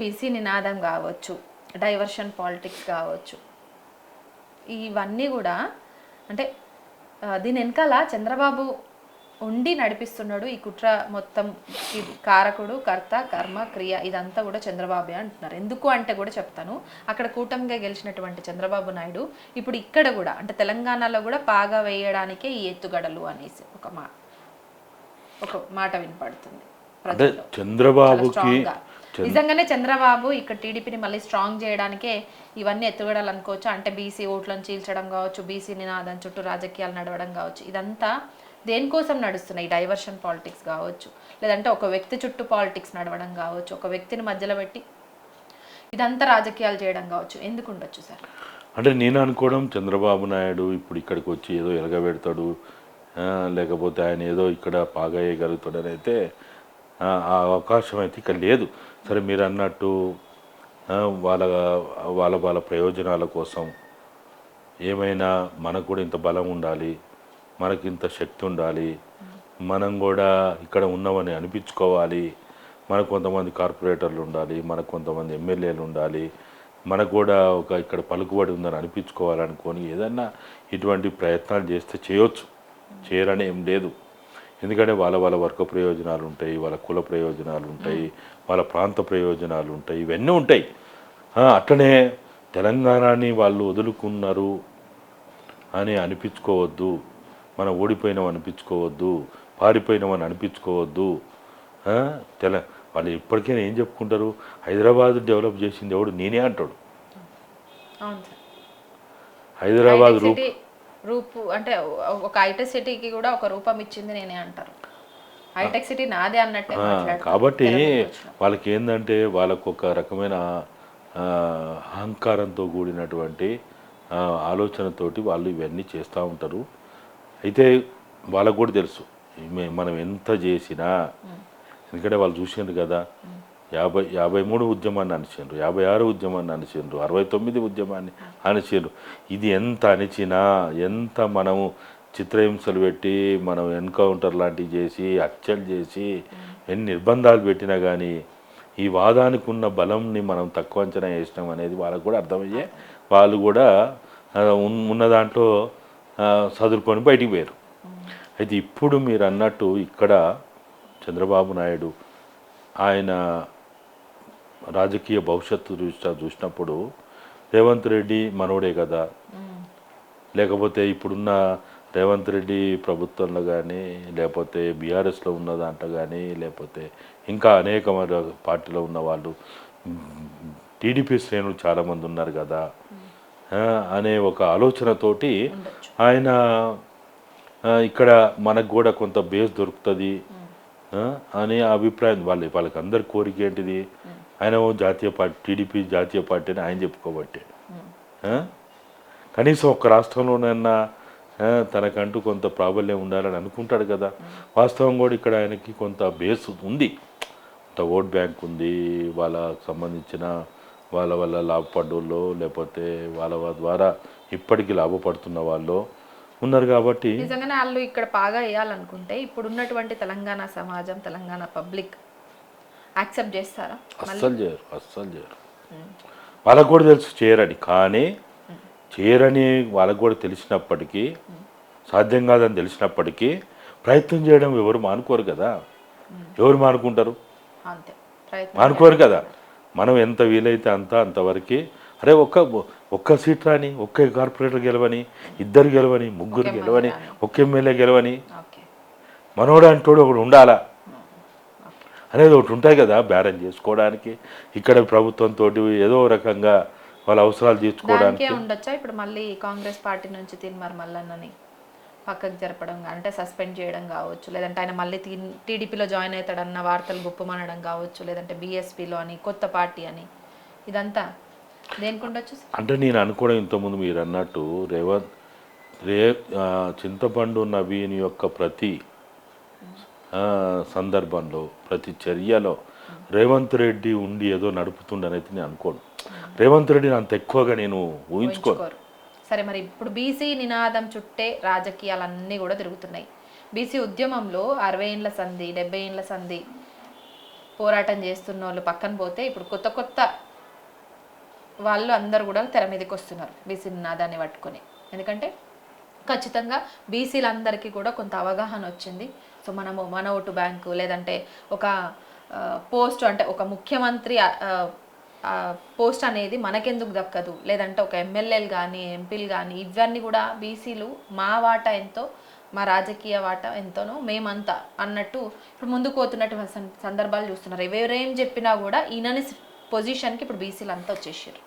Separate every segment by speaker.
Speaker 1: BC నినాదం కావచ్చు, diversion politics కావచ్చు, ఇవన్నీ కూడా అంటే దీని వెనకాల చంద్రబాబు ఉండి నడిపిస్తున్నాడు. ఈ కుట్ర మొత్తం ఈ కారకుడు, కర్త, కర్మ, క్రియ ఇదంతా కూడా చంద్రబాబే అంటున్నారు. ఎందుకు అంటే కూడా చెప్తాను. అక్కడ కూటమిగా గెలిచినటువంటి చంద్రబాబు నాయుడు ఇప్పుడు ఇక్కడ కూడా అంటే తెలంగాణలో కూడా పాగా వేయడానికే ఈ ఎత్తుగడలు అనేసి ఒక మాట వినపడుతుంది.
Speaker 2: అంటే చంద్రబాబుకి
Speaker 1: నిజంగానే చంద్రబాబు ఇక్కడ టీడీపీని మళ్ళీ స్ట్రాంగ్ చేయడానికే ఇవన్నీ ఎత్తుగడాలు అనుకోవచ్చు. అంటే బీసీ ఓట్లను చీల్చడం కావచ్చు, బీసీ నినాదం చుట్టూ రాజకీయాలు నడవడం కావచ్చు, ఇదంతా దేనికోసం నడుస్తున్నాయి? డైవర్షన్ పాలిటిక్స్ కావచ్చు, లేదంటే ఒక వ్యక్తి చుట్టూ పాలిటిక్స్ నడవడం కావచ్చు, ఒక వ్యక్తిని మధ్యలో పెట్టి ఇదంతా రాజకీయాలు చేయడం కావచ్చు. ఎందుకు ఉండొచ్చు సార్?
Speaker 2: అంటే నేను అనుకోవడం చంద్రబాబు నాయుడు ఇప్పుడు ఇక్కడికి వచ్చి ఏదో ఎలగబెడతాడు, లేకపోతే ఆయన ఏదో ఇక్కడ పాగేయగలుగుతాడని అయితే ఆ అవకాశం అయితే ఇక్కడ లేదు. సరే మీరు అన్నట్టు వాళ్ళ వాళ్ళ వాళ్ళ ప్రయోజనాల కోసం ఏమైనా మనకు కూడా ఇంత బలం ఉండాలి, మనకి ఇంత శక్తి ఉండాలి, మనం కూడా ఇక్కడ ఉన్నామని అనిపించుకోవాలి, మనకు కొంతమంది కార్పొరేటర్లు ఉండాలి, మనకు కొంతమంది ఎమ్మెల్యేలు ఉండాలి, మనకు కూడా ఒక ఇక్కడ పలుకుబడి ఉందని అనిపించుకోవాలనుకొని ఏదన్నా ఇటువంటి ప్రయత్నాలు చేస్తే చేయొచ్చు, చేయరని ఏం లేదు. ఎందుకంటే వాళ్ళ వాళ్ళ వర్గ ప్రయోజనాలు ఉంటాయి, వాళ్ళ కుల ప్రయోజనాలు ఉంటాయి, వాళ్ళ ప్రాంత ప్రయోజనాలు ఉంటాయి, ఇవన్నీ ఉంటాయి. అట్లనే తెలంగాణని వాళ్ళు వదులుకున్నారు అని అనిపించుకోవద్దు, మనం ఓడిపోయినాం అనిపించుకోవద్దు, పారిపోయినామని అనిపించుకోవద్దు. వాళ్ళు ఇప్పటికైనా ఏం చెప్పుకుంటారు? హైదరాబాద్ డెవలప్ చేసింది ఎవడు? నేనే అంటాడు. హైదరాబాద్
Speaker 1: రూపు అంటే ఒక హైటెక్ సిటీకి కూడా ఒక రూపం ఇచ్చింది నేనే అంటారు. హైటెక్ సిటీ నాదే అన్నట్టే.
Speaker 2: కాబట్టి వాళ్ళకి ఏంటంటే వాళ్ళకు ఒక రకమైన అహంకారంతో కూడినటువంటి ఆలోచనతోటి వాళ్ళు ఇవన్నీ చేస్తూ ఉంటారు. అయితే వాళ్ళకు కూడా తెలుసు మనం ఎంత చేసినా, ఎందుకంటే వాళ్ళు చూసిండ్రు కదా, 53 ఉద్యమాన్ని అణిచిండ్రు, 56 ఉద్యమాన్ని అణిచిండ్రు, 69 ఉద్యమాన్ని అణిచిండ్రు. ఇది ఎంత అణిచినా, ఎంత మనము చిత్రహింసలు పెట్టి మనం ఎన్కౌంటర్ లాంటివి చేసి హత్యలు చేసి ఎన్ని నిర్బంధాలు పెట్టినా కానీ ఈ వాదానికి ఉన్న బలంని మనం తక్కువ అంచనా వేసినాం అనేది వాళ్ళకు కూడా అర్థమయ్యే వాళ్ళు కూడా ఉన్న దాంట్లో చదువుకొని బయటికి పోయారు. అయితే ఇప్పుడు మీరు అన్నట్టు ఇక్కడ చంద్రబాబు నాయుడు ఆయన రాజకీయ భవిష్యత్తు చూసినప్పుడు రేవంత్ రెడ్డి మనోడే కదా, లేకపోతే ఇప్పుడున్న రేవంత్ రెడ్డి ప్రభుత్వంలో కానీ, లేకపోతే బీఆర్ఎస్లో ఉన్న దాంట్లో కానీ, లేకపోతే ఇంకా అనేక పార్టీలో ఉన్న వాళ్ళు టీడీపీ శ్రేణులు చాలామంది ఉన్నారు కదా అనే ఒక ఆలోచనతోటి ఆయన ఇక్కడ మనకు కూడా కొంత బేస్ దొరుకుతుంది అనే అభిప్రాయం వాళ్ళకి అందరి కోరిక ఏంటిది? ఆయన జాతీయ పార్టీ, టీడీపీ జాతీయ పార్టీ అని ఆయన చెప్పుకోబట్టే కనీసం ఒక రాష్ట్రంలోనైనా తనకంటూ కొంత ప్రాబల్యం ఉండాలని అనుకుంటాడు కదా. వాస్తవం కూడా ఇక్కడ ఆయనకి కొంత బేస్ ఉంది, కొంత ఓట్ బ్యాంక్ ఉంది, వాళ్ళకు సంబంధించిన వాళ్ళ వల్ల లాభపడ్డోళ్ళు లేకపోతే వాళ్ళ ద్వారా ఇప్పటికీ లాభపడుతున్న వాళ్ళు ఉన్నారు. కాబట్టి
Speaker 1: నిజంగానే వాళ్ళు ఇక్కడ బాగా వేయాలనుకుంటే ఇప్పుడు ఉన్నటువంటి తెలంగాణ సమాజం, తెలంగాణ పబ్లిక్ యాక్సెప్ట్ చేస్తారా?
Speaker 2: అస్సలు చేయరు. వాళ్ళకు కూడా తెలుసు చేయరని. కానీ చేయరని వాళ్ళకు కూడా తెలిసినప్పటికీ, సాధ్యం కాదని తెలిసినప్పటికీ ప్రయత్నం చేయడం ఎవరు మానుకోరు కదా. ఎవరు మానుకుంటారు? మానుకోరు కదా. మనం ఎంత వీలైతే అంతవరకు అరే ఒక్క సీట్ రాని, ఒక్క కార్పొరేటర్ గెలవని, ఇద్దరు గెలవని, ముగ్గురు గెలవని, ఒక్క ఎమ్మెల్యే గెలవని, మనోడు అంటోడు ఒకడు ఉండాలా అనేది ఒకటి ఉంటాయి కదా బ్యాలెన్స్ చేసుకోవడానికి. ఇక్కడ ప్రభుత్వంతో ఏదో రకంగా వాళ్ళ అవసరాలు తీర్చుకోవడానికి
Speaker 1: ఉండొచ్చా? ఇప్పుడు మళ్ళీ కాంగ్రెస్ పార్టీ నుంచి తీన్మార్ మల్లన్నని పక్కకు జరపడం, అంటే సస్పెండ్ చేయడం కావచ్చు, లేదంటే ఆయన మళ్ళీ టీడీపీలో జాయిన్ అవుతాడన్న వార్తలు గుప్పమనడం కావచ్చు, లేదంటే బీఎస్పీలో అని కొత్త పార్టీ అని, ఇదంతా దేనికి ఉండొచ్చు?
Speaker 2: అంటే నేను అనుకోవడం ఇంతకుముందు మీరు అన్నట్టు చింతపండు నవీన్ యొక్క ప్రతి సందర్భంలో, ప్రతి చర్యలో రేవంత్ రెడ్డి ఉండి ఏదో నడుపుతుండనైతే నేను అనుకోను. రేవంత్ రెడ్డిని అంత ఎక్కువగా నేను ఊహించుకోను.
Speaker 1: సరే, మరి ఇప్పుడు బీసీ నినాదం చుట్టే రాజకీయాలన్నీ కూడా తిరుగుతున్నాయి. బీసీ ఉద్యమంలో 60 ఏళ్ల సంధి, 70 ఏళ్ల సంధి పోరాటం చేస్తున్న వాళ్ళు పక్కన పోతే ఇప్పుడు కొత్త కొత్త వాళ్ళు అందరూ కూడా తెర మీదకి వస్తున్నారు బీసీ నినాదాన్ని పట్టుకొని. ఎందుకంటే ఖచ్చితంగా బీసీలందరికీ కూడా కొంత అవగాహన వచ్చింది. సో మనము మన ఓటు బ్యాంకు లేదంటే ఒక పోస్ట్ అంటే ఒక ముఖ్యమంత్రి పోస్ట్ అనేది మనకెందుకు దక్కదు, లేదంటే ఒక ఎమ్మెల్యేలు కానీ ఎంపీలు కానీ ఇవన్నీ కూడా బీసీలు మా వాటా ఎంతో మా రాజకీయ వాటా ఎంతనో మేమంతా అన్నట్టు ఇప్పుడు ముందుకు పోతున్నటువంటి సందర్భాలు చూస్తున్నారు. ఎవరేం చెప్పినా కూడా ఈయనని పొజిషన్కి ఇప్పుడు బీసీలు అంతా వచ్చేసారు.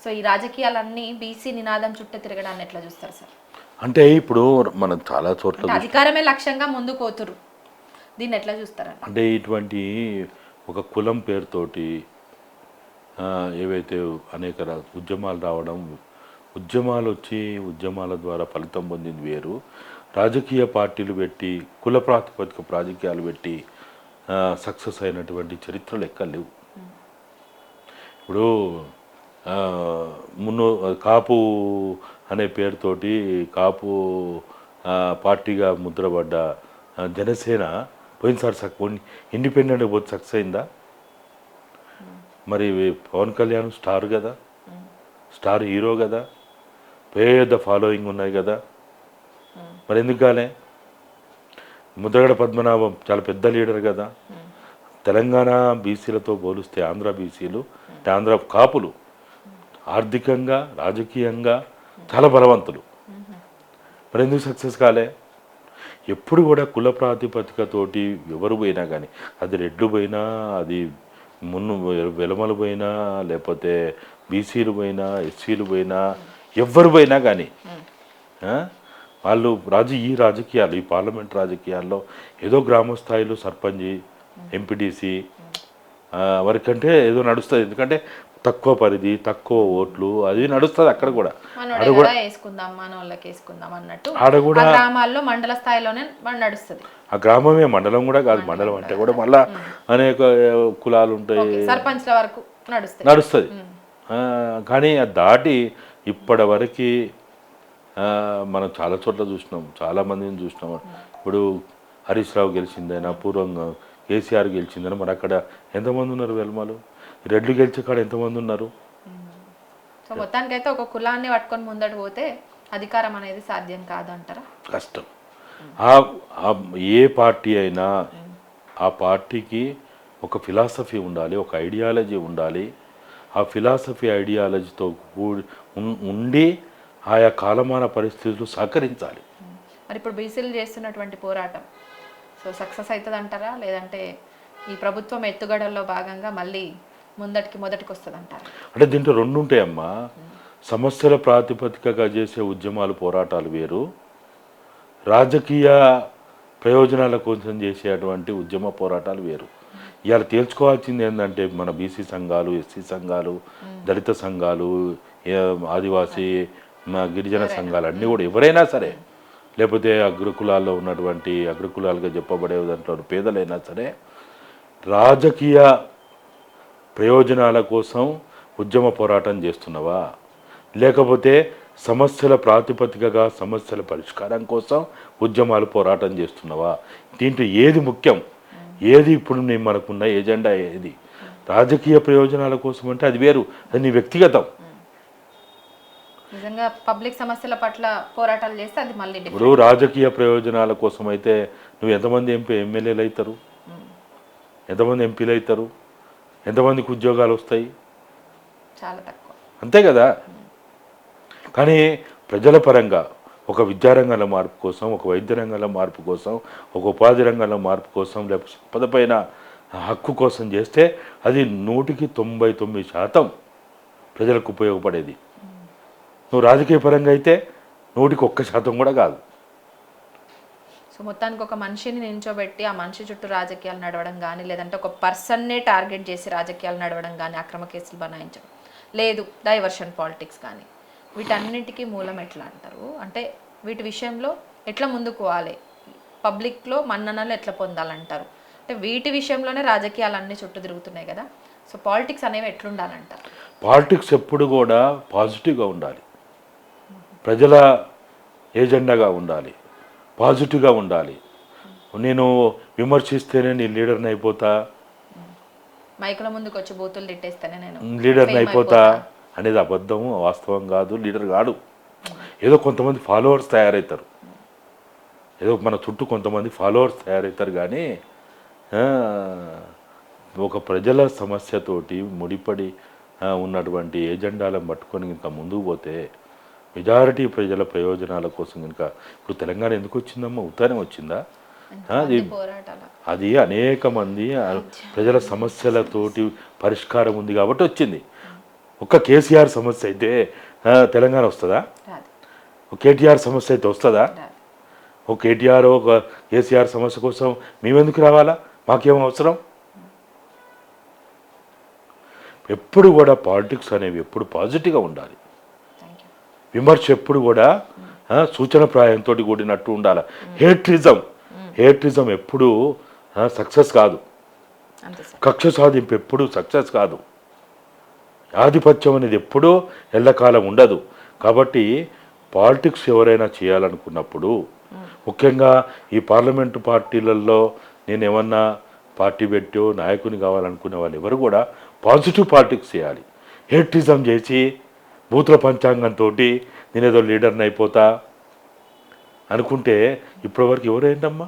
Speaker 1: సో ఈ రాజకీయాలన్నీ బీసీ నినాదం చుట్టూ తిరగడాన్ని ఎట్లా చూస్తారు సార్?
Speaker 2: అంటే ఇప్పుడు మనం చాలా చోట్ల
Speaker 1: అధికారమే లక్ష్యంగా ముందుకు పోతురు, దీన్ని ఎట్లా చూస్తారని.
Speaker 2: అంటే ఇటువంటి ఒక కులం పేరుతోటి ఏవైతే అనేక ఉద్యమాలు రావడం, ఉద్యమాలు వచ్చి ఉద్యమాల ద్వారా ఫలితం పొందింది వేరు, రాజకీయ పార్టీలు పెట్టి కుల ప్రాతిపదిక రాజకీయాలు పెట్టి సక్సెస్ అయినటువంటి చరిత్రలు ఎక్కడ లేవు. ఇప్పుడు కాపు అనే పేరుతోటి కాపు పార్టీగా ముద్రపడ్డ జనసేన పోయినసారి ఇండిపెండెంట్ పోతే సక్సెస్ అయిందా? మరి పవన్ కళ్యాణ్ స్టార్ కదా, స్టార్ హీరో కదా, పెద్ద ఫాలోయింగ్ ఉన్నాయి కదా, మరి ఎందుకు కాలే? ముద్రగడ పద్మనాభం చాలా పెద్ద లీడర్ కదా. తెలంగాణ బీసీలతో పోలిస్తే ఆంధ్ర బీసీలు, ఆంధ్ర కాపులు ఆర్థికంగా రాజకీయంగా చాలా బలవంతులు, మరి ఎందుకు సక్సెస్ కాలే? ఎప్పుడు కూడా కుల ప్రాతిపదికతోటి ఎవరు పోయినా కానీ, అది రెడ్లు పోయినా, అది వెలమలు పోయినా, లేకపోతే బీసీలు పోయినా, ఎస్సీలు పోయినా, ఎవ్వరు పోయినా కానీ వాళ్ళు ఈ రాజకీయాలు, ఈ పార్లమెంట్ రాజకీయాల్లో ఏదో గ్రామ స్థాయిలో సర్పంచ్ ఎంపీటీసీ వరకంటే ఏదో నడుస్తుంది. ఎందుకంటే తక్కువ పరిధి, తక్కువ ఓట్లు, అది నడుస్తుంది అక్కడ కూడా. ఆడ కూడా
Speaker 1: గ్రామాల్లో మండల స్థాయిలోనే నడుస్తుంది.
Speaker 2: ఆ గ్రామమే మండలం కూడా కాదు, మండలం అంటే కూడా మళ్ళా అనేక కులాలు ఉంటాయి,
Speaker 1: సర్పంచ్ల వరకు
Speaker 2: నడుస్తుంది. కానీ అది దాటి ఇప్పటి వరకు మనం చాలా చోట్ల చూసినాం, చాలామందిని చూసినాం. ఇప్పుడు హరీష్ రావు గెలిచిందైనా, పూర్వంగా కేసీఆర్ గెలిచిందని, మరి అక్కడ ఎంతమంది ఉన్నారు వెల్మలు? రెడ్లు గెలిచే కాడ ఎంతమంది ఉన్నారు?
Speaker 1: సో మొత్తానికైతే ఒక కులాన్ని పట్టుకొని ముందడు పోతే అధికారం అనేది సాధ్యం కాదంటారా?
Speaker 2: కష్టం. ఏ పార్టీ అయినా ఆ పార్టీకి ఒక ఫిలాసఫీ ఉండాలి, ఒక ఐడియాలజీ ఉండాలి. ఆ ఫిలాసఫీ ఐడియాలజీతో ఉండి ఆయా కాలమాన పరిస్థితులు సహకరించాలి.
Speaker 1: మరి ఇప్పుడు బీసీలు చేస్తున్నటువంటి పోరాటం సో సక్సెస్ అవుతుంది అంటారా, లేదంటే ఈ ప్రభుత్వం ఎత్తుగడల్లో భాగంగా మళ్ళీ మొదటికి వస్తుంది అంటారా?
Speaker 2: అంటే దీంట్లో రెండు ఉంటాయమ్మా. సమస్యల ప్రాతిపదికగా చేసే ఉద్యమాలు, పోరాటాలు వేరు, రాజకీయ ప్రయోజనాల కోసం చేసేటువంటి ఉద్యమ పోరాటాలు వేరు. ఇవాళ తేల్చుకోవాల్సింది ఏంటంటే మన బీసీ సంఘాలు, ఎస్సీ సంఘాలు, దళిత సంఘాలు, ఆదివాసీ గిరిజన సంఘాలు అన్నీ కూడా ఎవరైనా సరే, లేకపోతే అగ్రకులాల్లో ఉన్నటువంటి అగ్రకులాలుగా చెప్పబడే దాంట్లో పేదలైనా సరే, రాజకీయ ప్రయోజనాల కోసం ఉద్యమ పోరాటం చేస్తున్నావా, లేకపోతే సమస్యల ప్రాతిపదికగా సమస్యల పరిష్కారం కోసం ఉద్యమాలు పోరాటం చేస్తున్నావా? దీంట్లో ఏది ముఖ్యం, ఏది ఇప్పుడు మనకున్న ఎజెండా ఏది? రాజకీయ ప్రయోజనాల కోసం అంటే అది వేరు, అది నీ వ్యక్తిగతం.
Speaker 1: నిజంగా పబ్లిక్ సమస్యల పట్ల పోరాటాలు చేస్తే అది మళ్ళీ
Speaker 2: ఇప్పుడు రాజకీయ ప్రయోజనాల కోసం అయితే నువ్వు ఎంతమంది ఎమ్మెల్యేలు అవుతారు, ఎంతమంది ఎంపీలు అవుతారు, ఎంతమందికి ఉద్యోగాలు వస్తాయి?
Speaker 1: చాలా తక్కువ, అంతే
Speaker 2: కదా. కానీ ప్రజల పరంగా ఒక విద్యారంగంలో మార్పు కోసం, ఒక వైద్య రంగంలో మార్పు కోసం, ఒక ఉపాధి రంగంలో మార్పు కోసం, లేకపోతే సంపదపైన హక్కు కోసం చేస్తే అది 99% ప్రజలకు ఉపయోగపడేది. నువ్వు రాజకీయ పరంగా అయితే 1% కూడా కాదు.
Speaker 1: సో మొత్తానికి ఒక మనిషిని నించోబెట్టి ఆ మనిషి చుట్టూ రాజకీయాలు నడవడం కానీ, లేదంటే ఒక పర్సన్నే టార్గెట్ చేసి రాజకీయాలు నడవడం కానీ, అక్రమ కేసులు బనాయించడం లేదు, డైవర్షన్ పాలిటిక్స్ కానీ, వీటన్నిటికీ మూలం ఎట్లా అంటారు? అంటే వీటి విషయంలో ఎట్లా ముందుకు పోవాలి, పబ్లిక్లో మన్ననలు ఎట్లా పొందాలంటారు? అంటే వీటి విషయంలోనే రాజకీయాలు అన్నీ చుట్టూ తిరుగుతున్నాయి కదా. సో పాలిటిక్స్ అనేవి ఎట్లుండాలంటారు?
Speaker 2: పాలిటిక్స్ ఎప్పుడు కూడా పాజిటివ్గా ఉండాలి, ప్రజల ఏజెండాగా ఉండాలి, పాజిటివ్గా ఉండాలి. నేను విమర్శిస్తేనే నీ లీడర్ని అయిపోతా,
Speaker 1: మైకుల ముందుకు వచ్చి బూతులు తిట్టేస్తానే నేను
Speaker 2: లీడర్ని
Speaker 1: fame
Speaker 2: అయిపోతా అనేది అబద్ధం, వాస్తవం కాదు. లీడర్ కాడు. ఏదో కొంతమంది ఫాలోవర్స్ తయారవుతారు, ఏదో మన చుట్టూ కొంతమంది ఫాలోవర్స్ తయారవుతారు. కానీ ఒక ప్రజల సమస్యతోటి ముడిపడి ఉన్నటువంటి ఏజెండాలను పట్టుకొని ఇంకా ముందుకు పోతే మెజారిటీ ప్రజల ప్రయోజనాల కోసం కనుక ఇప్పుడు తెలంగాణ ఎందుకు వచ్చిందమ్మా? ఉత్తానం వచ్చిందా? అది
Speaker 1: పోరాటాల
Speaker 2: అది అనేక మంది ప్రజల సమస్యలతోటి పరిష్కారం ఉంది కాబట్టి వచ్చింది. ఒక్క కేసీఆర్ సమస్య అయితే తెలంగాణ వస్తుందా?
Speaker 1: రాదు.
Speaker 2: ఒక కేటీఆర్ సమస్య అయితే వస్తుందా?
Speaker 1: రాదు.
Speaker 2: ఒక కేటీఆర్ ఒక కేసీఆర్ సమస్య కోసం మేమెందుకు రావాలా? మాకేం అవసరం? ఎప్పుడు కూడా పాలిటిక్స్ అనేవి ఎప్పుడు పాజిటివ్గా ఉండాలి.
Speaker 1: Thank you.
Speaker 2: విమర్శ ఎప్పుడు కూడా సూచనప్రాయంతో కూడినట్టు ఉండాలి. హేట్రిజం ఎప్పుడు సక్సెస్ కాదు.
Speaker 1: అంతే సార్.
Speaker 2: కక్ష సాధింపు ఎప్పుడు సక్సెస్ కాదు. ఆధిపత్యం అనేది ఎప్పుడూ ఎల్లకాలం ఉండదు. కాబట్టి పాలిటిక్స్ ఎవరైనా చేయాలనుకున్నప్పుడు ముఖ్యంగా ఈ పార్లమెంటు పార్టీలలో నేను ఏమన్నా పార్టీ పెట్టో నాయకుని కావాలనుకునే వాళ్ళు ఎవరు కూడా పాజిటివ్ పాలిటిక్స్ చేయాలి. హేట్రిజం చేసి బూతుల పంచాంగంతో నేనేదో లీడర్ని అయిపోతా అనుకుంటే ఇప్పటివరకు ఎవరైందమ్మా?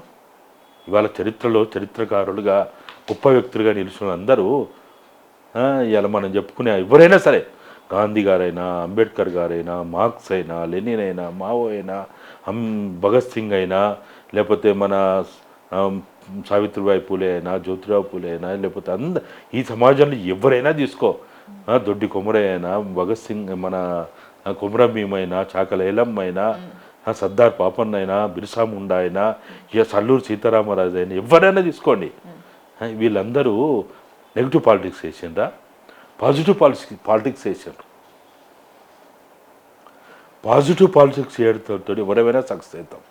Speaker 2: ఇవాళ చరిత్రలో చరిత్రకారులుగా గొప్ప వ్యక్తులుగా నిలిచిన అందరూ ఇలా మనం చెప్పుకునే ఎవరైనా సరే, గాంధీ గారైనా, అంబేద్కర్ గారైనా, మార్క్స్ అయినా, లెనిన్ అయినా, మావో అయినా, భగత్ సింగ్ అయినా, లేకపోతే మన సావిత్రిబాయి పూలే అయినా, జ్యోతిరావు పూలే అయినా, లేకపోతే ఈ సమాజంలో ఎవరైనా తీసుకో, దొడ్డి కొమరయ్య అయినా, భగత్ సింగ్, మన కొమరం భీమ్ అయినా, చాకల ఏలమ్మ అయినా, సర్దార్ పాపన్న అయినా, బిర్సా ముండా అయినా, ఇక సల్లూరు సీతారామరాజు అయినా, ఎవరైనా తీసుకోండి. వీళ్ళందరూ నెగిటివ్ పాలిటిక్స్ చేసిండ్రా? పాజిటివ్ పాలిటిక్స్ చేసిండ్రు. పాజిటివ్ పాలిటిక్స్ చేయడంతో ఎవరైనా సక్సెస్ అవుతాం.